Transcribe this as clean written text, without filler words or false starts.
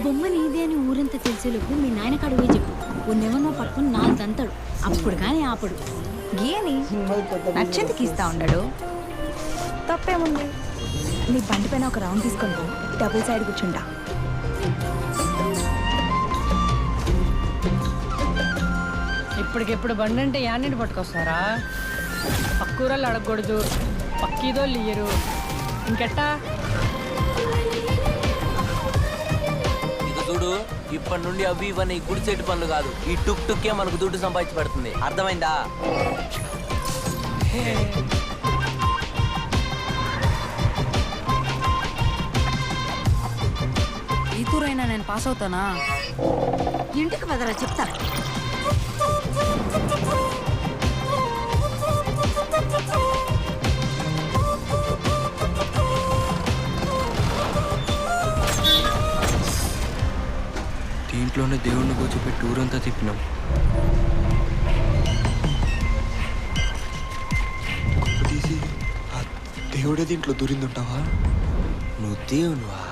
బొమ్మ నీదే అని ఊరంతా తెలిసేలోపు మీ నాయన కడువే చెప్పు ఉన్నేమన్నా పట్టుకుని నాలుగు తంతాడు అప్పుడు కానీ ఆపడు. గీయని నచ్చేందుకు ఇస్తా ఉన్నాడు. తప్పేముంది? నీ బండి పైన ఒక రౌండ్ తీసుకుంటా, డబుల్ సైడ్ కూర్చుంటా. ఇప్పటికెప్పుడు బండి అంటే యాన్నింటి పట్టుకొస్తారా? పక్కూరలు అడగకూడదు, పక్కీదోళ్ళు ఇయ్యరు, ఇంకెట్టా? ఇక చూడు, ఇప్పటి నుండి అవి ఇవన్నీ గుడిసేటి పనులు కాదు, ఈ టుక్ టుక్కే మనకు దుడ్డు సంపాదించి పెడుతుంది. అర్థమైందా? ఈ తూరైనా నేను పాస్ అవుతానా? ఇంటికి పదరా చెప్తా. దీంట్లోనే దేవుణ్ణి కూర్చోపెట్టి ఊరంతా తిప్పినాం. తీసి దేవుడే దీంట్లో దూరిందుంటావా? నువ్వు దేవునువా?